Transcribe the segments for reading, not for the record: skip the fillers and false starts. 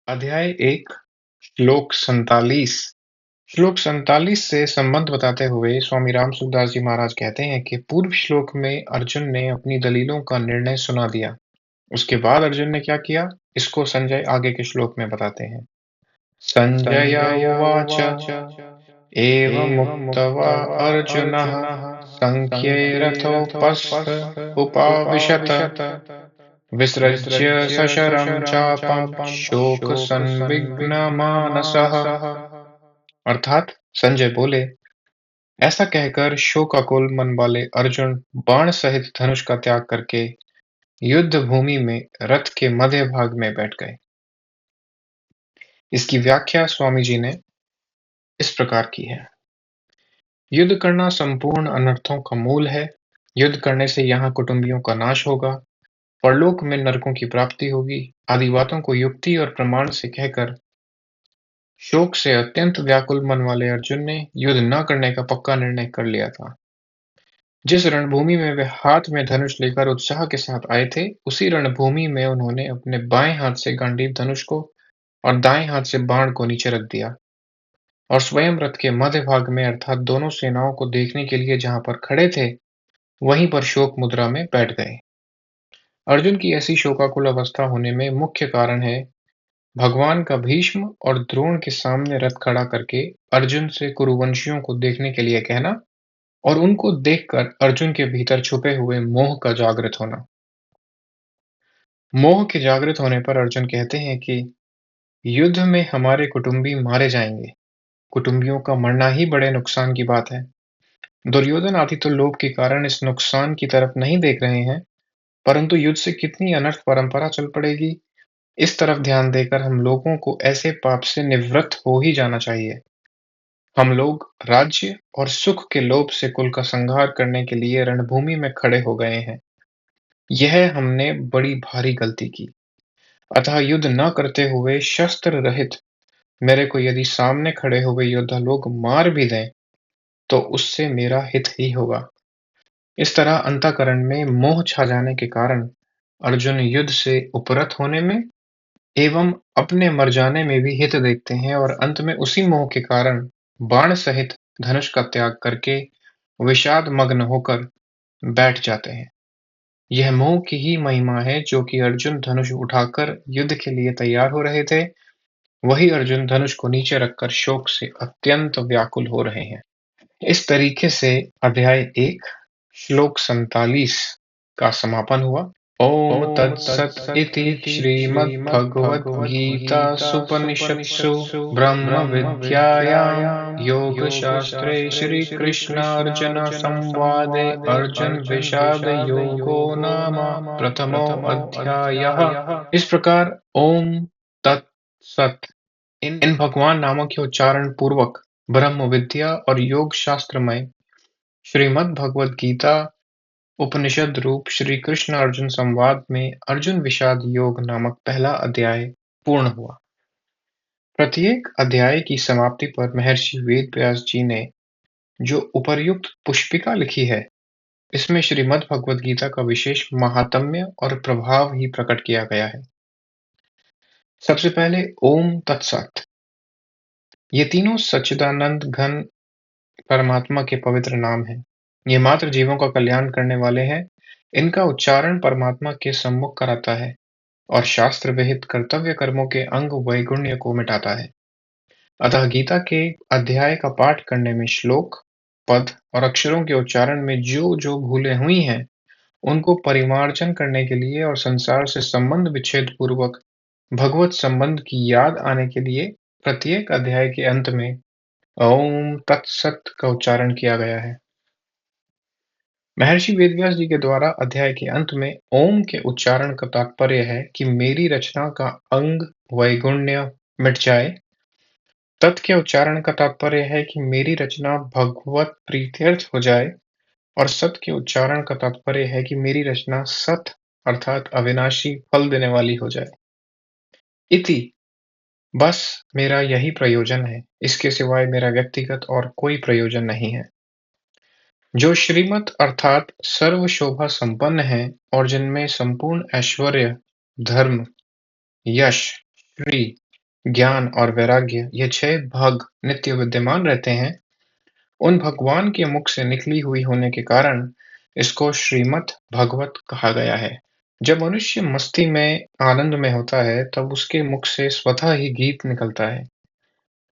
अध्याय 1 श्लोक 47 श्लोक 47 से संबंध बताते हुए स्वामी राम सुखदास जी महाराज कहते हैं कि पूर्व श्लोक में अर्जुन ने अपनी दलीलों का निर्णय सुना दिया। उसके बाद अर्जुन ने क्या किया, इसको संजय आगे के श्लोक में बताते हैं। संजय उवाच एवमुक्त्वा अर्जुनः संख्ये रथोपस्थ उपाविशत् विसृज्य सशरं चापं शोकसंविघ्नमानसः। अर्थात संजय बोले, ऐसा कहकर शोकाकुल मन वाले अर्जुन बाण सहित धनुष का त्याग करके युद्ध भूमि में रथ के मध्य भाग में बैठ गए। इसकी व्याख्या स्वामी जी ने इस प्रकार की है। युद्ध करना संपूर्ण अनर्थों का मूल है। युद्ध करने से यहाँ कुटुंबियों का नाश होगा, परलोक में नरकों की प्राप्ति होगी आदि बातों को युक्ति और प्रमाण से कहकर शोक से अत्यंत व्याकुल मन वाले अर्जुन ने युद्ध न करने का पक्का निर्णय कर लिया था। जिस रणभूमि में वे हाथ में धनुष लेकर उत्साह के साथ आए थे, उसी रणभूमि में उन्होंने अपने बाएं हाथ से गांडीव धनुष को और दाएं हाथ से बाण को नीचे रख दिया और स्वयं रथ के मध्य भाग में अर्थात दोनों सेनाओं को देखने के लिए जहां पर खड़े थे, वहीं पर शोक मुद्रा में बैठ गए। अर्जुन की ऐसी शोकाकुल अवस्था होने में मुख्य कारण है भगवान का भीष्म और द्रोण के सामने रथ खड़ा करके अर्जुन से कुरुवंशियों को देखने के लिए कहना और उनको देखकर अर्जुन के भीतर छुपे हुए मोह का जागृत होना। मोह के जागृत होने पर अर्जुन कहते हैं कि युद्ध में हमारे कुटुंबी मारे जाएंगे। कुटुंबियों का मरना ही बड़े नुकसान की बात है। दुर्योधन आदि तो लोभ के कारण इस नुकसान की तरफ नहीं देख रहे हैं, परंतु युद्ध से कितनी अनर्थ परंपरा चल पड़ेगी, इस तरफ ध्यान देकर हम लोगों को ऐसे पाप से निवृत्त हो ही जाना चाहिए। हम लोग राज्य और सुख के लोभ से कुल का संहार करने के लिए रणभूमि में खड़े हो गए हैं। यह हमने बड़ी भारी गलती की। अतः युद्ध न करते हुए शस्त्र रहित मेरे को यदि सामने खड़े हुए योद्धा लोग मार भी दें, तो उससे मेरा हित ही होगा। इस तरह अंतःकरण में मोह छा जाने के कारण अर्जुन युद्ध से उपरत होने में एवं अपने मर जाने में भी हित देखते हैं और अंत में उसी मोह के कारण बाण सहित धनुष का त्याग करके विषाद मग्न होकर बैठ जाते हैं। यह मोह की ही महिमा है जो कि अर्जुन धनुष उठाकर युद्ध के लिए तैयार हो रहे थे, वही अर्जुन धनुष को नीचे रखकर शोक से अत्यंत व्याकुल हो रहे हैं। इस तरीके से अध्याय 1 श्लोक 47 का समापन हुआ। ओम तत्सत इति श्रीमद्भगवद्गीतासूपनिषत्सु ब्रह्मविद्यायां योगशास्त्रे श्रीकृष्णार्जुन संवादे अर्जुन विषाद योगो नाम प्रथमो अध्यायः। इस प्रकार ओम तत्सत इन भगवान नामों के उच्चारण पूर्वक ब्रह्म विद्या और योग शास्त्रमय श्रीमद् भगवद गीता उपनिषद रूप श्री कृष्ण अर्जुन संवाद में अर्जुन विषाद योग नामक पहला अध्याय पूर्ण हुआ। प्रत्येक अध्याय की समाप्ति पर महर्षि वेद व्यास जी ने जो उपर्युक्त पुष्पिका लिखी है, इसमें श्रीमद् भगवद गीता का विशेष महात्म्य और प्रभाव ही प्रकट किया गया है। सबसे पहले ओम तत्सत। ये तीनों सच्चिदानंद घन परमात्मा के पवित्र नाम हैं। ये मात्र जीवों का कल्याण करने वाले हैं। इनका उच्चारण परमात्मा के सम्मुख कराता है और शास्त्र विहित कर्तव्य कर्मों के अंग वैगुण्य को मिटाता है। अतः गीता के अध्याय का पाठ करने में श्लोक, पद और अक्षरों के उच्चारण में जो जो भूलें हुई हैं, उनको परिमार्जन करने के लिए और संसार से संबंध विच्छेद पूर्वक भगवत संबंध की याद आने के लिए प्रत्येक अध्याय के अंत में ओम तत्सत का उच्चारण किया गया है। महर्षि वेदव्यास जी के द्वारा अध्याय के अंत में ओम के उच्चारण का तात्पर्य है कि मेरी रचना का अंग वैगुण्य मिट जाए। तत् के उच्चारण का तात्पर्य है कि मेरी रचना भगवत प्रीत्यर्थ हो जाए और सत के उच्चारण का तात्पर्य है कि मेरी रचना सत अर्थात अविनाशी फल देने वाली हो जाए। इति बस मेरा यही प्रयोजन है, इसके सिवाय मेरा व्यक्तिगत और कोई प्रयोजन नहीं है। जो श्रीमत अर्थात सर्व शोभा संपन्न है और जिनमें संपूर्ण ऐश्वर्य, धर्म, यश, श्री ज्ञान और वैराग्य ये 6 भाग नित्य विद्यमान रहते हैं, उन भगवान के मुख से निकली हुई होने के कारण इसको श्रीमद् भागवत कहा गया है। जब मनुष्य मस्ती में आनंद में होता है तब उसके मुख से स्वतः ही गीत निकलता है।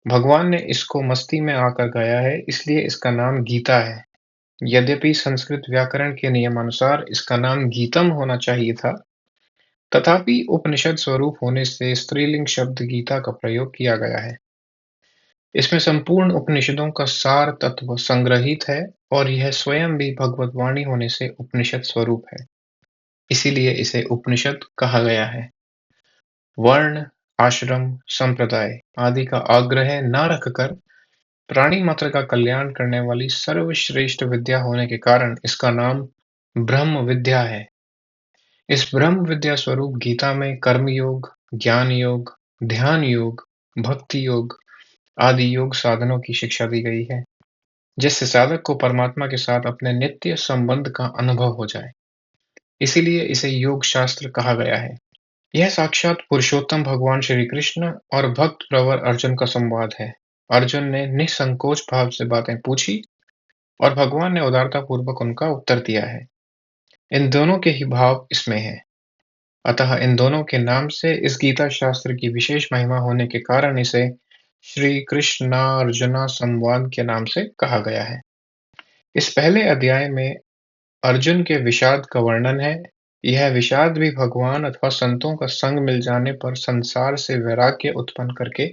भगवान ने इसको मस्ती में आकर गाया है, इसलिए इसका नाम गीता है। यद्यपि संस्कृत व्याकरण के नियमानुसार इसका नाम गीतम होना चाहिए था, तथापि उपनिषद स्वरूप होने से स्त्रीलिंग शब्द गीता का प्रयोग किया गया है। इसमें संपूर्ण उपनिषदों का सार तत्व संग्रहित है और यह स्वयं भी भगवत वाणी होने से उपनिषद स्वरूप है। इसीलिए इसे उपनिषद कहा गया है। वर्ण, आश्रम, संप्रदाय आदि का आग्रह न रखकर प्राणी मात्र का कल्याण करने वाली सर्वश्रेष्ठ विद्या होने के कारण इसका नाम ब्रह्म विद्या है। इस ब्रह्म विद्या स्वरूप गीता में कर्म योग, ज्ञान योग, ध्यान योग, भक्ति योग आदि योग साधनों की शिक्षा दी गई है, जिससे साधक को परमात्मा के साथ अपने नित्य संबंध का अनुभव हो जाए। इसीलिए इसे योग शास्त्र कहा गया है। यह साक्षात पुरुषोत्तम भगवान श्री कृष्ण और भक्त प्रवर अर्जुन का संवाद है। अर्जुन ने निसंकोच भाव से बातें पूछी और भगवान ने उदारता पूर्वक उनका उत्तर दिया है। इन दोनों के ही भाव इसमें है। अतः इन दोनों के नाम से इस गीता शास्त्र की विशेष महिमा होने के कारण इसे श्री कृष्णार्जुना संवाद के नाम से कहा गया है। इस पहले अध्याय में अर्जुन के विषाद का वर्णन है। यह विषाद भी भगवान अथवा संतों का संग मिल जाने पर संसार से वैराग्य उत्पन्न करके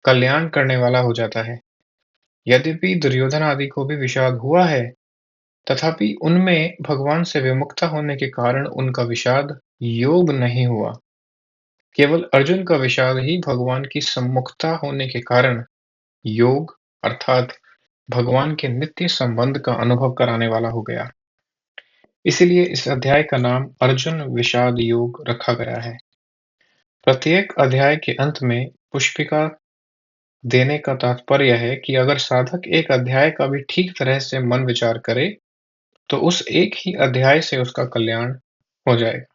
कल्याण करने वाला हो जाता है। यद्यपि दुर्योधन आदि को भी विषाद हुआ है, तथापि उनमें भगवान से विमुखता होने के कारण उनका विषाद योग नहीं हुआ। केवल अर्जुन का विषाद ही भगवान की सम्मुखता होने के कारण योग अर्थात भगवान के नित्य संबंध का अनुभव कराने वाला हो गया। इसीलिए इस अध्याय का नाम अर्जुन विषाद योग रखा गया है। प्रत्येक अध्याय के अंत में पुष्पिका देने का तात्पर्य है कि अगर साधक एक अध्याय का भी ठीक तरह से मन विचार करे, तो उस एक ही अध्याय से उसका कल्याण हो जाएगा।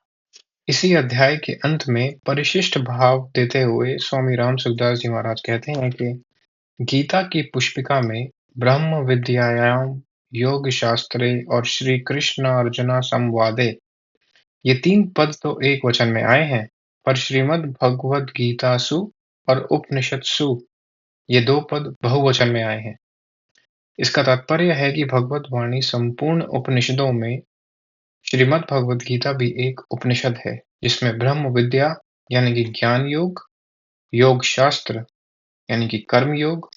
इसी अध्याय के अंत में परिशिष्ट भाव देते हुए स्वामी राम सुखदास जी महाराज कहते हैं कि गीता की पुष्पिका में ब्रह्म विद्यायाम योग शास्त्रे और श्री कृष्ण अर्जुना संवादे ये 3 पद तो एक वचन में आए हैं, पर श्रीमद् भगवद गीतासु और उपनिषत्सु ये 2 पद बहुवचन में आए हैं। इसका तात्पर्य है कि भगवत वाणी संपूर्ण उपनिषदों में श्रीमद् भगवद गीता भी एक उपनिषद है, जिसमें ब्रह्म विद्या यानी कि ज्ञान योग, योग शास्त्र यानी कि कर्म योग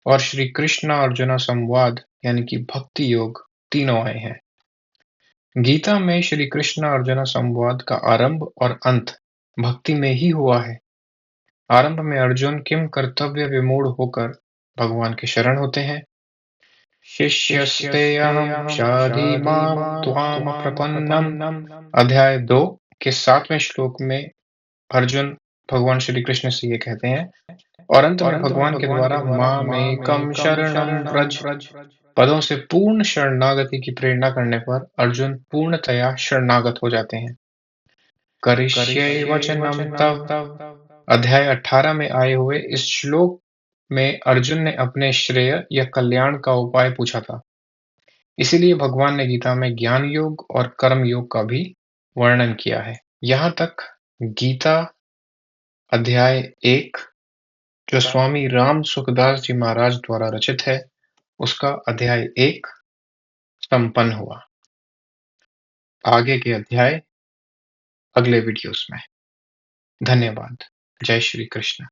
और श्री कृष्ण अर्जुन संवाद यानी कि भक्ति योग तीनों आए हैं। गीता में श्री कृष्ण अर्जुन संवाद का आरंभ और अंत भक्ति में ही हुआ है। आरंभ में अर्जुन किम कर्तव्य विमूढ़ होकर भगवान के शरण होते हैं। शिष्यस्तेऽहं शाधि मां त्वां प्रपन्नम। अध्याय 2 के 7वें श्लोक में अर्जुन भगवान श्री कृष्ण से ये कहते हैं और अंत में भगवान के द्वारा मामेकम शरणं व्रज पदों से पूर्ण शरणागति की प्रेरणा करने पर अर्जुन पूर्णतया शरणागत हो जाते हैं। करिष्ये वचनं तव अध्याय 18 में आए हुए इस श्लोक में अर्जुन ने अपने श्रेय या कल्याण का उपाय पूछा था। इसीलिए भगवान ने गीता में ज्ञान योग और कर्म योग का भी वर्णन किया है। यहाँ तक गीता अध्याय 1 जो स्वामी राम सुखदास जी महाराज द्वारा रचित है, उसका अध्याय 1 संपन्न हुआ। आगे के अध्याय अगले वीडियोस में। धन्यवाद। जय श्री कृष्ण।